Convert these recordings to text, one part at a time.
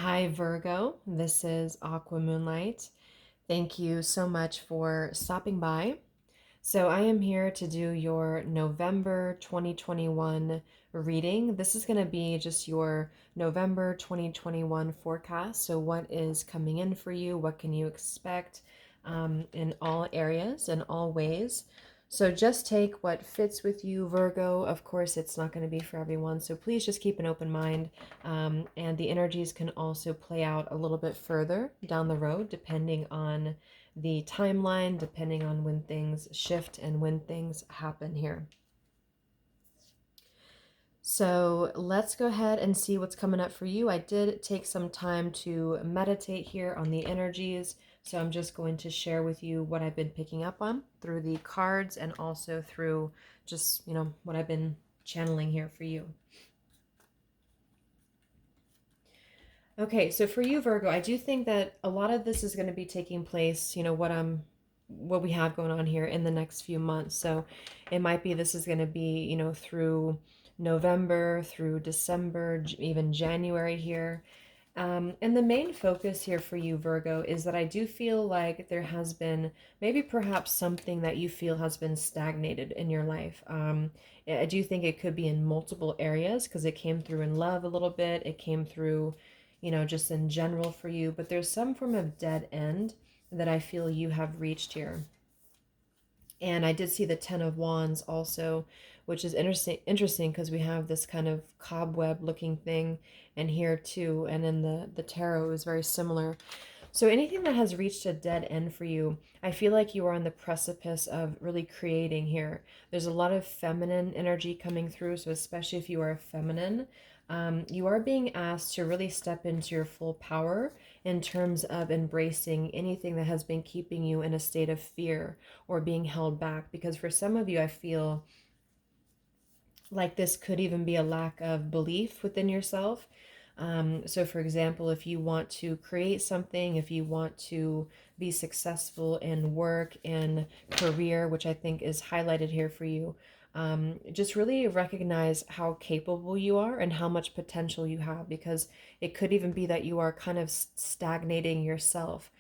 Hi, Virgo. This is Aqua Moonlight. Thank you so much for stopping by. So, I am here to do your November 2021 reading. This is going to be just your November 2021 forecast. So, what is coming in for you? What can you expect in all areas and all ways? So, just take what fits with you, Virgo. Of course, it's not going to be for everyone. So, please just keep an open mind. And the energies can also play out a little bit further down the road, depending on the timeline, depending on when things shift and when things happen here. So let's go ahead and see what's coming up for you. I did take some time to meditate here on the energies. So I'm just going to share with you what I've been picking up on through the cards and also through just, what I've been channeling here for you. Okay, so for you, Virgo, I do think that a lot of this is going to be taking place, what we have going on here in the next few months. So it might be this is going to be, through November, through December, even January here. And the main focus here for you, Virgo, is that I do feel like there has been maybe perhaps something that you feel has been stagnated in your life. I do think it could be in multiple areas because it came through in love a little bit. It came through, just in general for you. But there's some form of dead end that I feel you have reached here. And I did see the Ten of Wands also, which is interesting because we have this kind of cobweb looking thing and here too, and then the tarot is very similar. So anything that has reached a dead end for you, I feel like you are on the precipice of really creating here. There's a lot of feminine energy coming through, so especially if you are feminine, you are being asked to really step into your full power in terms of embracing anything that has been keeping you in a state of fear or being held back. Because for some of you, I feel like this could even be a lack of belief within yourself. So, for example, if you want to create something, if you want to be successful in work, in career, which I think is highlighted here for you, just really recognize how capable you are and how much potential you have, because it could even be that you are kind of stagnating yourself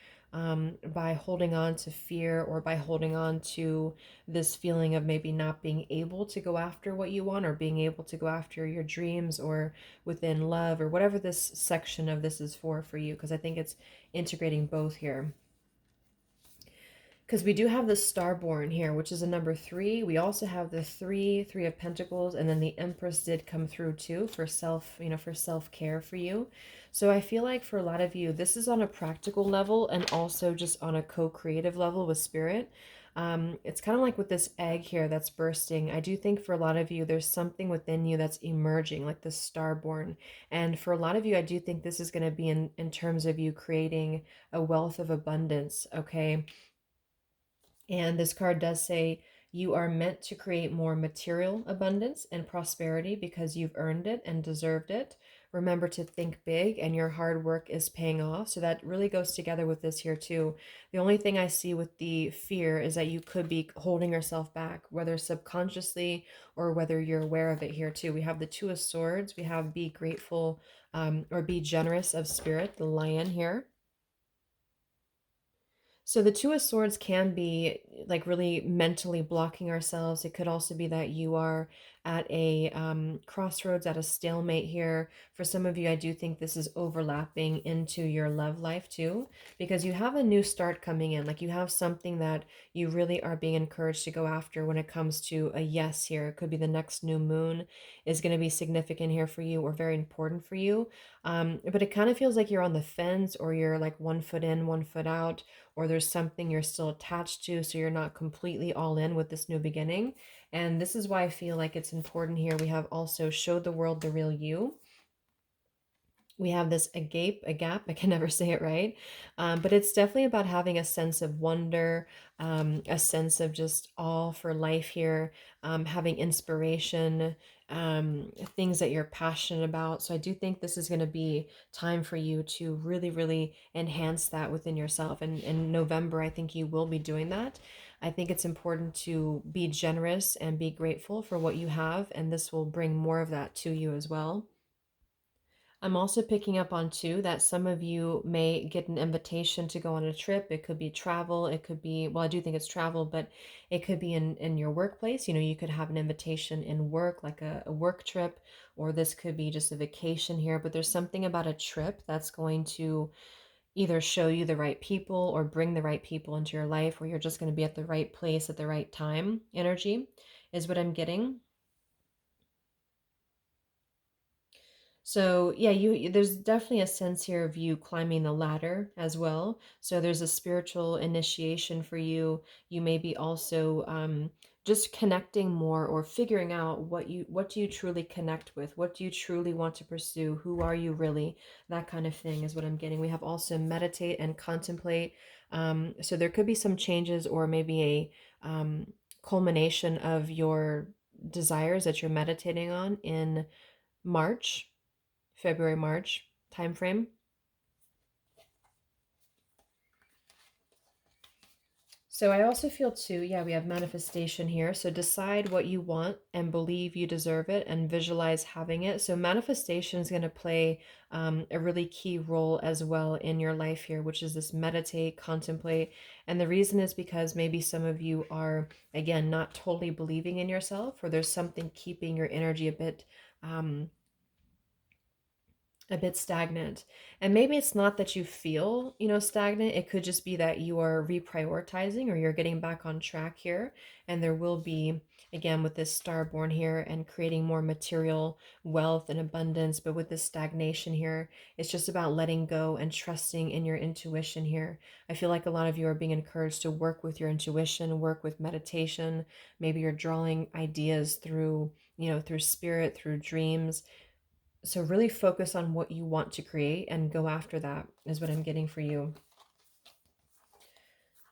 by holding on to fear or by holding on to this feeling of maybe not being able to go after what you want or being able to go after your dreams or within love or whatever this section of this is for you, because I think it's integrating both here. Because we do have the Starborn here, which is a number 3. We also have the three of Pentacles, and then the Empress did come through too for for self-care for you. So I feel like for a lot of you, this is on a practical level and also just on a co-creative level with spirit. It's kind of like with this egg here that's bursting. I do think for a lot of you, there's something within you that's emerging, like the Starborn. And for a lot of you, I do think this is going to be in terms of you creating a wealth of abundance, okay? And this card does say you are meant to create more material abundance and prosperity because you've earned it and deserved it. Remember to think big, and your hard work is paying off. So that really goes together with this here too. The only thing I see with the fear is that you could be holding yourself back, whether subconsciously or whether you're aware of it here too. We have the Two of Swords. We have be grateful or be generous of spirit, the lion here. So the Two of Swords can be like really mentally blocking ourselves. It could also be that you are at a crossroads, at a stalemate here. For some of you, I do think this is overlapping into your love life too, because you have a new start coming in. Like you have something that you really are being encouraged to go after when it comes to a yes here. It could be the next new moon is going to be significant here for you or very important for you. But it kind of feels like you're on the fence, or you're like one foot in, one foot out, or there's something you're still attached to, so you're not completely all in with this new beginning. And this is why I feel like it's important here. We have also showed the world the real you. We have this a gap, I can never say it right. But it's definitely about having a sense of wonder, a sense of just awe for life here, having inspiration, things that you're passionate about. So I do think this is going to be time for you to really, really enhance that within yourself. And in November, I think you will be doing that. I think it's important to be generous and be grateful for what you have, and this will bring more of that to you as well. I'm also picking up on too that some of you may get an invitation to go on a trip. It could be travel. It could be, well, I do think it's travel, but it could be in your workplace. You know, you could have an invitation in work, like a work trip, or this could be just a vacation here. But there's something about a trip that's going to either show you the right people or bring the right people into your life, where you're just going to be at the right place at the right time. Energy is what I'm getting. So yeah, there's definitely a sense here of you climbing the ladder as well. So there's a spiritual initiation for you. You may be also just connecting more or figuring out what do you truly connect with? What do you truly want to pursue? Who are you really? That kind of thing is what I'm getting. We have also meditate and contemplate. So there could be some changes or maybe culmination of your desires that you're meditating on in March, February, March timeframe. So I also feel too, yeah, we have manifestation here. So decide what you want and believe you deserve it and visualize having it. So manifestation is going to play a really key role as well in your life here, which is this meditate, contemplate. And the reason is because maybe some of you are, again, not totally believing in yourself, or there's something keeping your energy um, a bit stagnant. And maybe it's not that you feel, stagnant. It could just be that you are reprioritizing or you're getting back on track here. And there will be, again, with this star born here and creating more material wealth and abundance. But with this stagnation here, it's just about letting go and trusting in your intuition here. I feel like a lot of you are being encouraged to work with your intuition, work with meditation. Maybe you're drawing ideas through, through spirit, through dreams. So really focus on what you want to create and go after that is what I'm getting for you.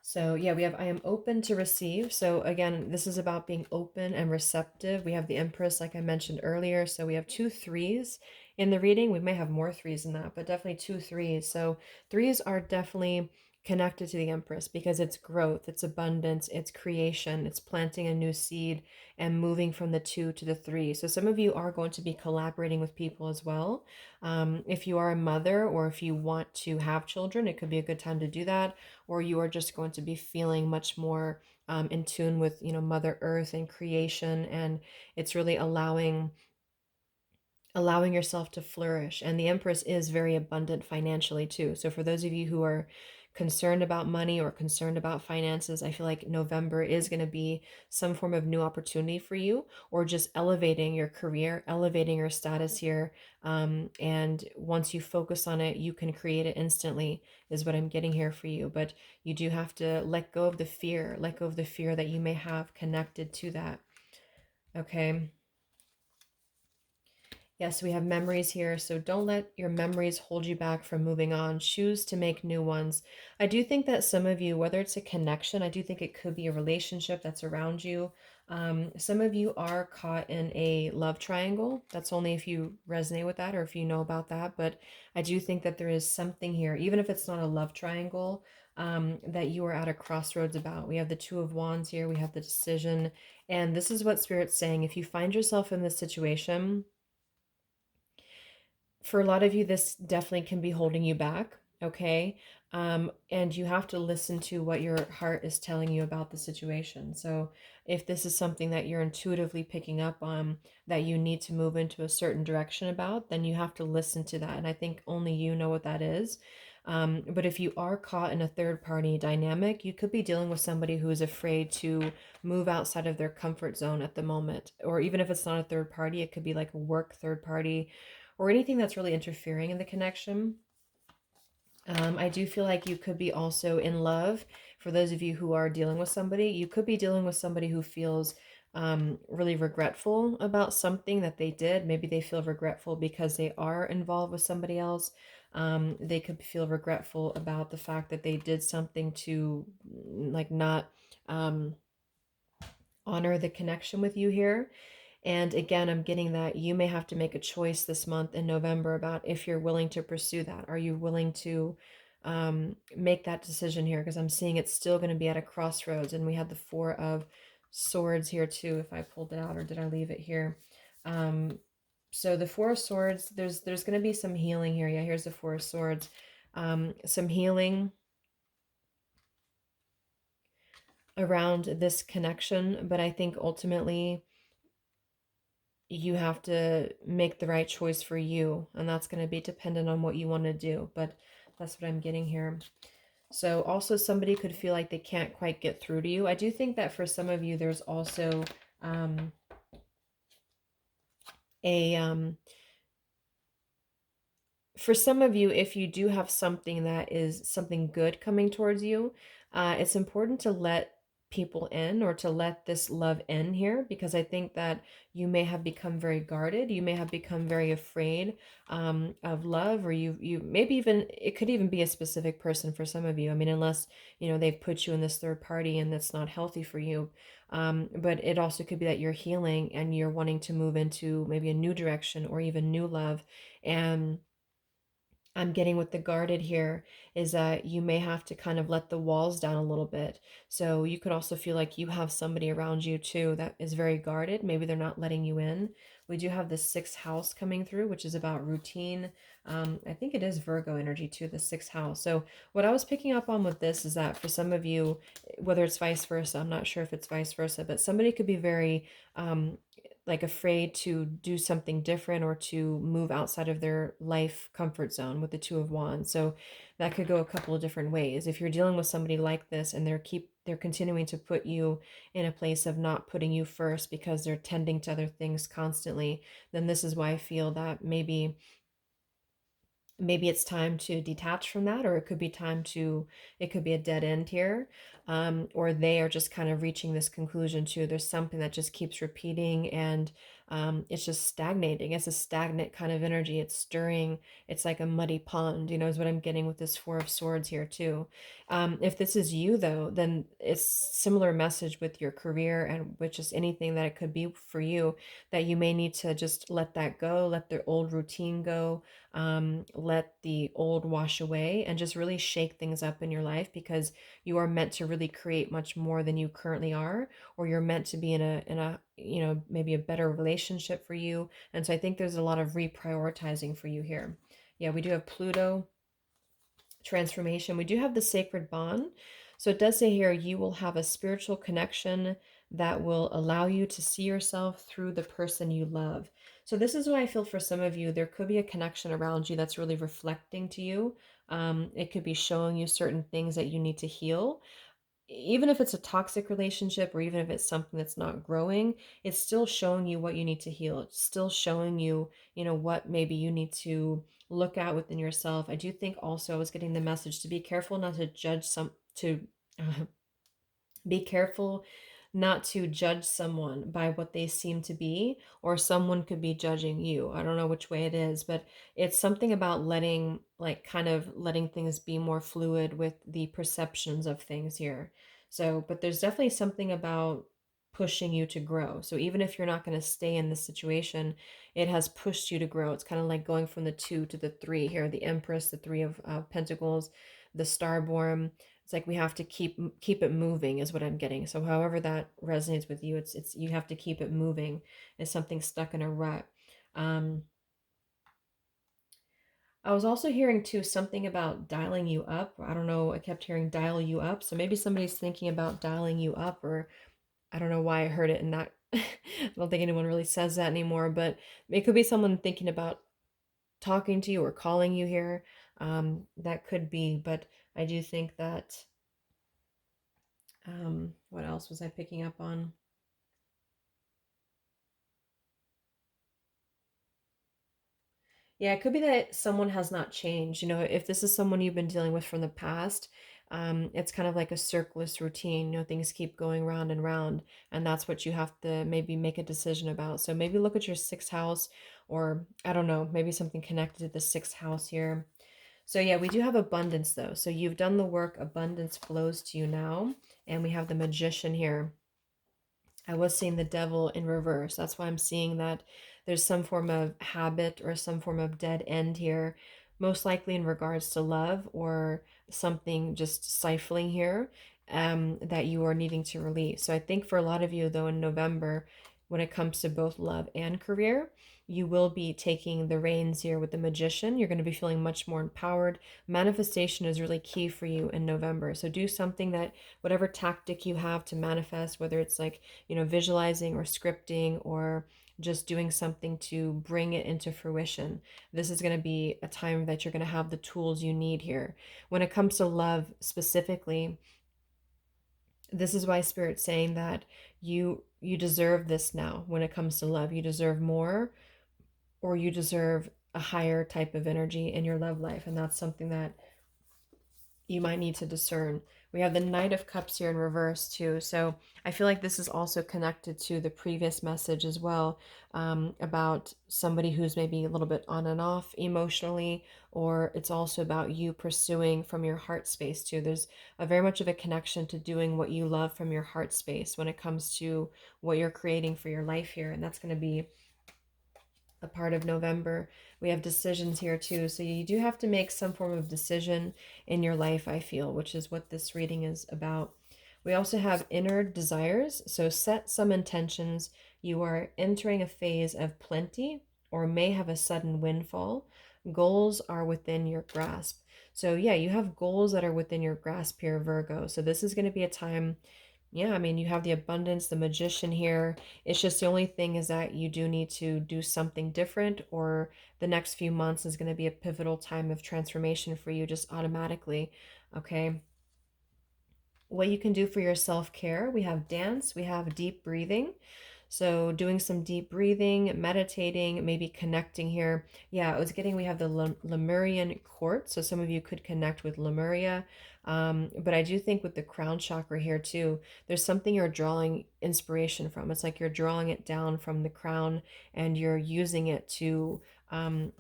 So yeah, we have I am open to receive. So again, this is about being open and receptive. We have the Empress, like I mentioned earlier. So we have two threes in the reading. We may have more threes than that, but definitely two threes. So threes are definitely connected to the Empress because it's growth, it's abundance, it's creation, it's planting a new seed and moving from the two to the three. So some of you are going to be collaborating with people as well. If you are a mother or if you want to have children, it could be a good time to do that, or you are just going to be feeling much more in tune with Mother Earth and creation, and it's really allowing yourself to flourish. And the Empress is very abundant financially too. So for those of you who are concerned about money or concerned about finances, I feel like November is going to be some form of new opportunity for you, or just elevating your career, elevating your status here. And once you focus on it, you can create it instantly, is what I'm getting here for you. But you do have to let go of the fear, let go of the fear that you may have connected to that. Okay. Yes, we have memories here, so don't let your memories hold you back from moving on. Choose to make new ones. I do think that some of you, whether it's a connection, I do think it could be a relationship that's around you. Some of you are caught in a love triangle. That's only if you resonate with that or if you know about that. But I do think that there is something here, even if it's not a love triangle, that you are at a crossroads about. We have the Two of Wands here, we have the decision. And this is what Spirit's saying. If you find yourself in this situation, for a lot of you, this definitely can be holding you back, okay? And you have to listen to what your heart is telling you about the situation. So if this is something that you're intuitively picking up on that you need to move into a certain direction about, then you have to listen to that. And I think only you know what that is. But if you are caught in a third party dynamic, you could be dealing with somebody who is afraid to move outside of their comfort zone at the moment. Or even if it's not a third party, it could be like a work third party or anything that's really interfering in the connection. I do feel like you could be also in love. For those of you who are dealing with somebody, you could be dealing with somebody who feels really regretful about something that they did. Maybe they feel regretful because they are involved with somebody else. They could feel regretful about the fact that they did something to like not um, honor the connection with you here. And again, I'm getting that you may have to make a choice this month in November about if you're willing to pursue that. Are you willing to make that decision here? Because I'm seeing it's still going to be at a crossroads. And we had the Four of Swords here too, if I pulled it out, or did I leave it here? Um, So the Four of Swords, there's going to be some healing here. Yeah, here's the Four of Swords. Some healing around this connection, but I think ultimately you have to make the right choice for you, and that's going to be dependent on what you want to do. But that's what I'm getting here. So also somebody could feel like they can't quite get through to you. I do think that for some of you, there's also um, a for some of you, if you do have something that is something good coming towards you, it's important to let people in or to let this love in here, because I think that you may have become very guarded. You may have become very afraid of love, or you maybe even it could even be a specific person for some of you. I mean, unless they've put you in this third party and that's not healthy for you. But it also could be that you're healing and you're wanting to move into maybe a new direction or even new love. And I'm getting with the guarded here is that you may have to kind of let the walls down a little bit. So you could also feel like you have somebody around you too that is very guarded. Maybe they're not letting you in. We do have the sixth house coming through, which is about routine. I think it is Virgo energy too, the sixth house. So what I was picking up on with this is that for some of you, whether it's vice versa, I'm not sure if it's vice versa, but somebody could be very like afraid to do something different or to move outside of their life comfort zone with the two of wands. So that could go a couple of different ways. If you're dealing with somebody like this and they're continuing to put you in a place of not putting you first because they're tending to other things constantly, then this is why I feel that maybe it's time to detach from that, or it could be it could be a dead end here, or they are just kind of reaching this conclusion too. There's something that just keeps repeating, and it's just stagnating. It's a stagnant kind of energy. It's stirring. It's like a muddy pond, is what I'm getting with this Four of Swords here too. If this is you though, then it's similar message with your career and with just anything that it could be for you, that you may need to just let that go, let the old routine go, let the old wash away, and just really shake things up in your life, because you are meant to really create much more than you currently are, or you're meant to be in a maybe a better relationship for you. And so I think there's a lot of reprioritizing for you here. Yeah, we do have Pluto transformation. We do have the sacred bond. So it does say here, you will have a spiritual connection that will allow you to see yourself through the person you love. So this is why I feel for some of you, there could be a connection around you that's really reflecting to you. It could be showing you certain things that you need to heal, even if it's a toxic relationship or even if it's something that's not growing. It's still showing you what you need to heal. It's still showing you, what maybe you need to look at within yourself. I do think also I was getting the message to be careful not to judge to uh, be careful not to judge someone by what they seem to be, or someone could be judging you. I don't know which way it is, but it's something about kind of letting things be more fluid with the perceptions of things here. So, but there's definitely something about pushing you to grow. So even if you're not going to stay in this situation, it has pushed you to grow. It's kind of like going from the two to the three here, the Empress, the Three of Pentacles, the Starborn. It's like we have to keep it moving is what I'm getting. So however that resonates with you, it's you have to keep it moving. Is something stuck in a rut. um I was also hearing too something about dialing you up. I don't know, I kept hearing dial you up, so maybe somebody's thinking about dialing you up, or I don't know why I heard it in that. I don't think anyone really says that anymore, but it could be someone thinking about talking to you or calling you here. That could be, but I do think that what else was I picking up on? Yeah, it could be that someone has not changed. If this is someone you've been dealing with from the past, it's kind of like a circus routine. Things keep going round and round, and that's what you have to maybe make a decision about. So maybe look at your sixth house, or I don't know, maybe something connected to the sixth house here. So yeah, we do have abundance though. So you've done the work, abundance flows to you now, and we have the magician here. I was seeing the devil in reverse. That's why I'm seeing that there's some form of habit or some form of dead end here, most likely in regards to love or something just stifling here, that you are needing to release. So I think for a lot of you, though, in November, when it comes to both love and career. You will be taking the reins here with the Magician. You're going to be feeling much more empowered. Manifestation is really key for you in November. So do something that, whatever tactic you have to manifest, whether it's like, visualizing or scripting or just doing something to bring it into fruition. This is going to be a time that you're going to have the tools you need here. When it comes to love specifically, this is why Spirit's saying that you deserve this now. When it comes to love, you deserve more, or you deserve a higher type of energy in your love life, and that's something that you might need to discern. We have the Knight of Cups here in reverse too. So I feel like this is also connected to the previous message as well, about somebody who's maybe a little bit on and off emotionally, or it's also about you pursuing from your heart space too. There's a very much of a connection to doing what you love from your heart space when it comes to what you're creating for your life here. And that's going to be a part of November. We have decisions here too. So you do have to make some form of decision in your life, I feel, which is what this reading is about. We also have inner desires. So set some intentions. You are entering a phase of plenty or may have a sudden windfall. Goals are within your grasp. So yeah, you have goals that are within your grasp here, Virgo. So this is going to be a time, yeah, I mean, you have the abundance, the Magician here. It's just the only thing is that you do need to do something different, or the next few months is going to be a pivotal time of transformation for you just automatically. Okay. What you can do for your self-care, we have dance, we have deep breathing. So doing some deep breathing, meditating, maybe connecting here. Yeah, I was getting, we have the Lemurian quartz. So some of you could connect with Lemuria. But I do think with the crown chakra here too, there's something you're drawing inspiration from. It's like you're drawing it down from the crown and you're using it to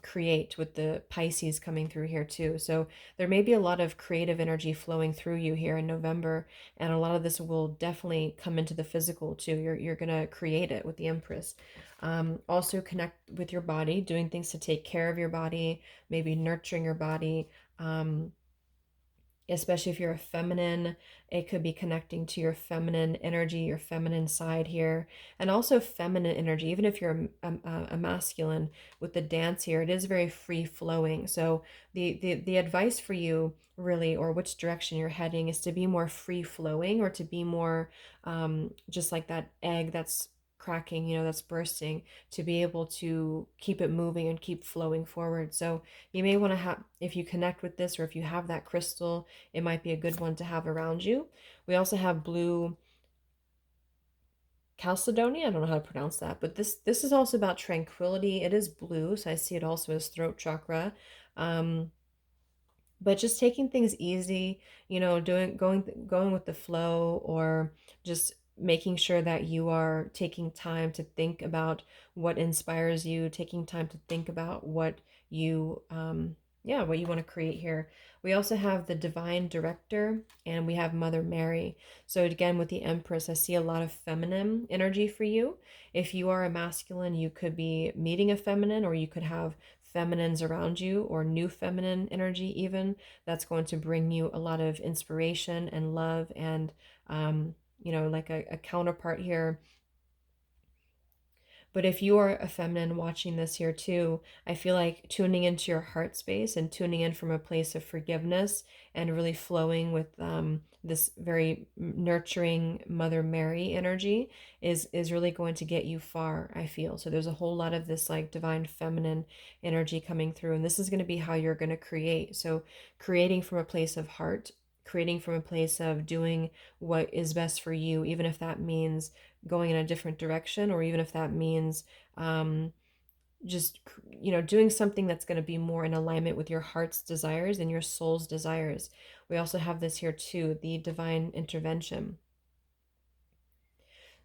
create, with the Pisces coming through here too. So there may be a lot of creative energy flowing through you here in November, and a lot of this will definitely come into the physical too. You're gonna create it with the Empress. Also connect with your body, doing things to take care of your body, maybe nurturing your body. Especially if you're a feminine, it could be connecting to your feminine energy, your feminine side here, and also feminine energy. Even if you're a masculine, with the dance here, it is very free flowing. So the advice for you really, or which direction you're heading, is to be more free flowing, or to be more just like that egg that's cracking, that's bursting, to be able to keep it moving and keep flowing forward. So you may want to have, if you connect with this, or if you have that crystal, it might be a good one to have around you. We also have blue chalcedony. I don't know how to pronounce that, but this is also about tranquility. It is blue, so I see it also as throat chakra. Um, but just taking things easy, doing going with the flow, or just making sure that you are taking time to think about what inspires you, taking time to think about what you yeah, what you want to create here. We also have the divine director, and we have Mother Mary. So again, with the Empress, I see a lot of feminine energy for you. If you are a masculine, you could be meeting a feminine, or you could have feminines around you, or new feminine energy even, that's going to bring you a lot of inspiration and love, and like a counterpart here. But if you are a feminine watching this here too, I feel like tuning into your heart space and tuning in from a place of forgiveness, and really flowing with this very nurturing Mother Mary energy is really going to get you far, I feel. So there's a whole lot of this like divine feminine energy coming through, and this is going to be how you're going to create. So creating from a place of heart, creating from a place of doing what is best for you, even if that means going in a different direction, or even if that means just doing something that's going to be more in alignment with your heart's desires and your soul's desires. We also have this here too, the divine intervention.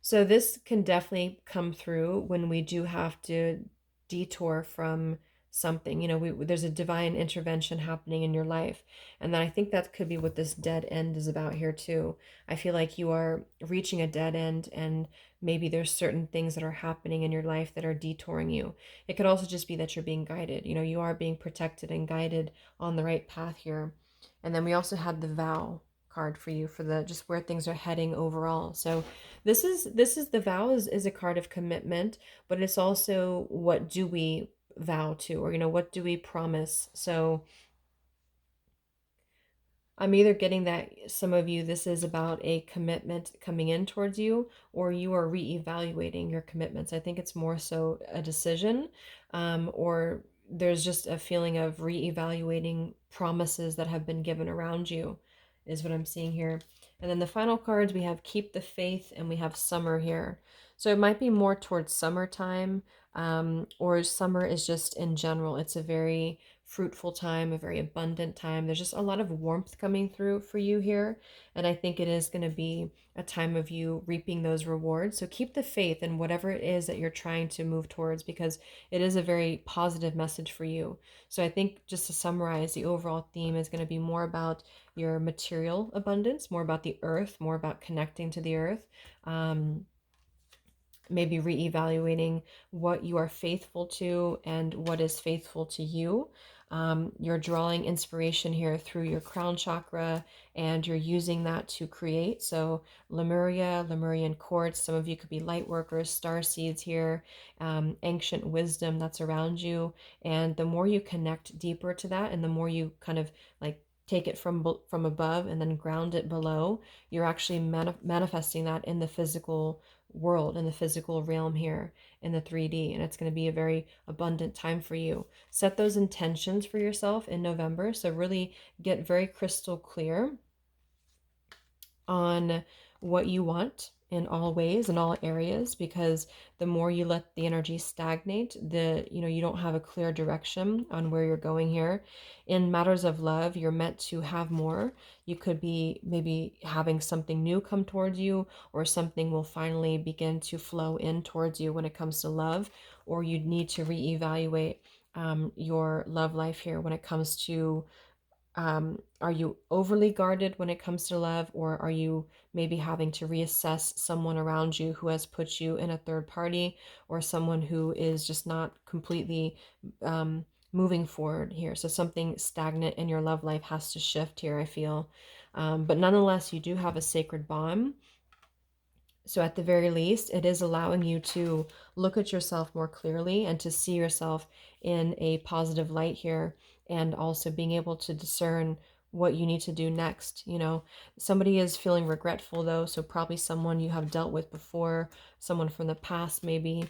So this can definitely come through when we do have to detour from something. There's a divine intervention happening in your life. And then I think that could be what this dead end is about here too. I feel like you are reaching a dead end, and maybe there's certain things that are happening in your life that are detouring you. It could also just be that you're being guided. You are being protected and guided on the right path here. And then we also had the vow card for you, for the just where things are heading overall. So this is the vow is a card of commitment, but it's also what do we vow to, or what do we promise. So I'm either getting that some of you, this is about a commitment coming in towards you, or you are reevaluating your commitments. I think it's more so a decision, or there's just a feeling of reevaluating promises that have been given around you, is what I'm seeing here. And then the final cards, we have Keep the Faith and we have Summer here. So it might be more towards summertime, or summer is just in general. It's a very fruitful time, a very abundant time. There's just a lot of warmth coming through for you here. And I think it is going to be a time of you reaping those rewards. So keep the faith in whatever it is that you're trying to move towards, because it is a very positive message for you. So I think, just to summarize, the overall theme is going to be more about your material abundance, more about the earth, more about connecting to the earth. Maybe reevaluating what you are faithful to and what is faithful to you. You're drawing inspiration here through your crown chakra, and you're using that to create. So Lemuria, Lemurian quartz, some of you could be light workers, star seeds here, ancient wisdom that's around you. And the more you connect deeper to that, and the more you kind of like take it from above and then ground it below, you're actually manifesting that in the physical world, in the physical realm here in the 3D, and it's going to be a very abundant time for you. Set those intentions for yourself in November, so really get very crystal clear on what you want in all ways, in all areas, because the more you let the energy stagnate, you don't have a clear direction on where you're going here. In matters of love, you're meant to have more. You could be maybe having something new come towards you, or something will finally begin to flow in towards you when it comes to love, or you need to reevaluate your love life here when it comes to, are you overly guarded when it comes to love, or are you maybe having to reassess someone around you who has put you in a third party, or someone who is just not completely moving forward here? So something stagnant in your love life has to shift here, I feel. But nonetheless, you do have a sacred bond. So at the very least, it is allowing you to look at yourself more clearly and to see yourself in a positive light here, and also being able to discern what you need to do next. Somebody is feeling regretful though, so probably someone you have dealt with before, someone from the past maybe,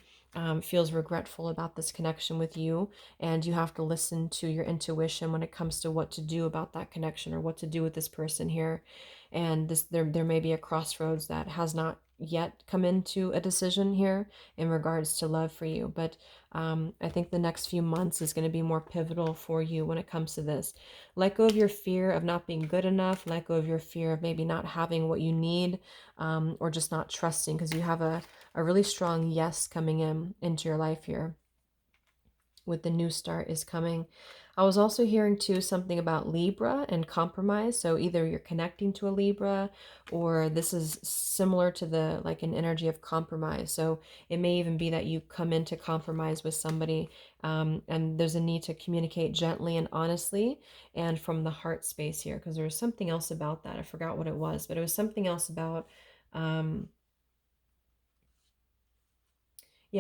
feels regretful about this connection with you, and you have to listen to your intuition when it comes to what to do about that connection, or what to do with this person here. And there may be a crossroads that has not yet come into a decision here in regards to love for you, but I think the next few months is going to be more pivotal for you when it comes to this. Let go of your fear of not being good enough. Let go of your fear of maybe not having what you need, or just not trusting, because you have a really strong yes coming into your life here with the new start is coming. I was also hearing too something about Libra and compromise. So either you're connecting to a Libra, or this is similar to the like an energy of compromise. So it may even be that you come into compromise with somebody, and there's a need to communicate gently and honestly and from the heart space here, because there was something else about that. I forgot what it was, but it was something else about, yeah,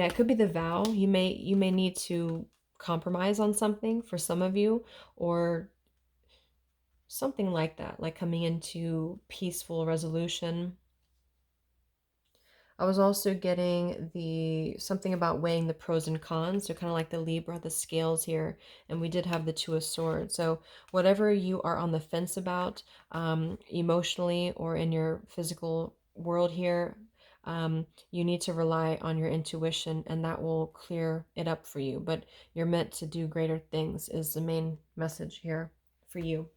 it could be the vow. You may need to compromise on something for some of you, or something like that, like coming into peaceful resolution. I was also getting the something about weighing the pros and cons, so kind of like the Libra, the scales here, and we did have the Two of Swords. So whatever you are on the fence about, emotionally or in your physical world here, you need to rely on your intuition, and that will clear it up for you. But you're meant to do greater things is the main message here for you.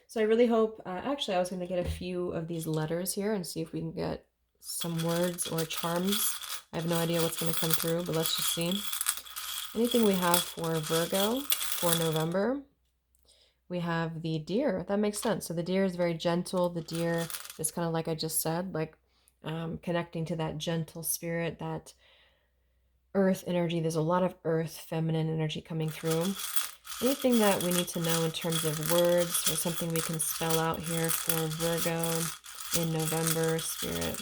So I really hope, actually, I was going to get a few of these letters here and see if we can get some words or charms. I have no idea what's going to come through, but let's just see. Anything we have for Virgo for November. We have the deer. That makes sense. So the deer is very gentle. The deer is kind of like I just said, like connecting to that gentle spirit, that earth energy. There's a lot of earth, feminine energy coming through. Anything that we need to know in terms of words or something we can spell out here for Virgo in November, Spirit?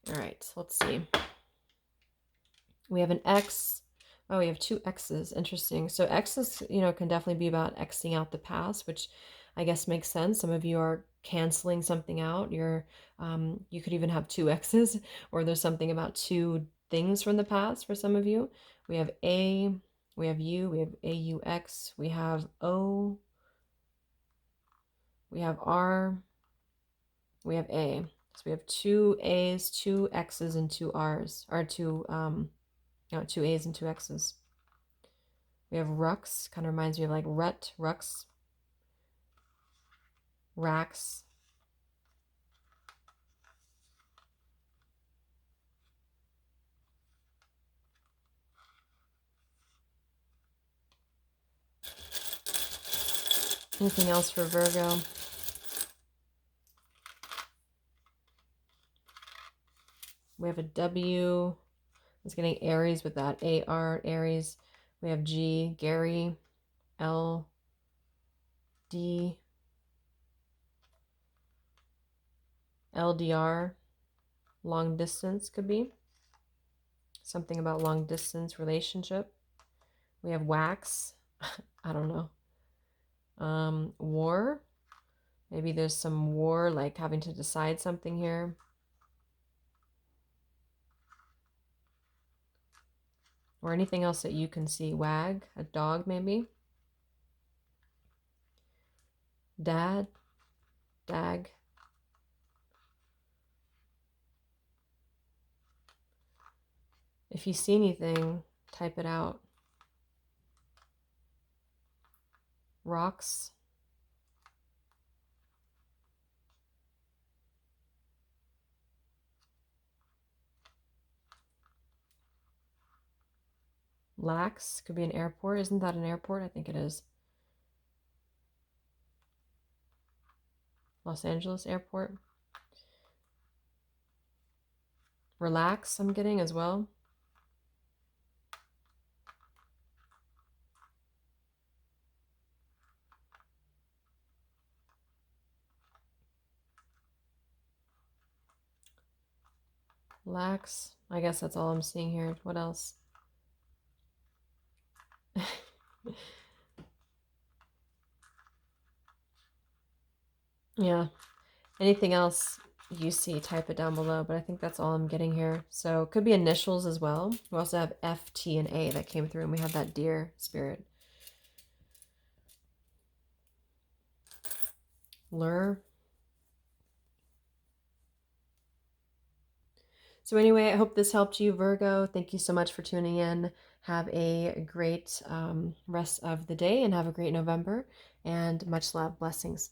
All right, let's see. We have an X. Oh, we have two X's. Interesting. So X's, can definitely be about Xing out the past, which I guess makes sense. Some of you are canceling something out. You could even have two X's, or there's something about two things from the past for some of you. We have A, we have U, we have AUX, we have O, we have R, we have A. So we have two A's, two X's, and two R's, or two A's and two X's. We have Rux, kind of reminds me of like rut, Rux, Rax. Anything else for Virgo? We have a W. It's getting Aries with that AR, Aries. We have G, Gary, L, D, LDR, long distance could be. Something about long distance relationship. We have wax. I don't know. War. Maybe there's some war, like having to decide something here. Or anything else that you can see. Wag, a dog maybe. Dad, dag. If you see anything, type it out. Rocks. Lax could be an airport. Isn't that an airport? I think it is. Los Angeles airport. Relax, I'm getting as well. Lax. I guess that's all I'm seeing here. What else? Yeah. Anything else you see, type it down below. But I think that's all I'm getting here. So it could be initials as well. We also have F, T, and A that came through. And we have that deer spirit. Lure. So anyway, I hope this helped you, Virgo. Thank you so much for tuning in. Have a great rest of the day and have a great November. And much love. Blessings.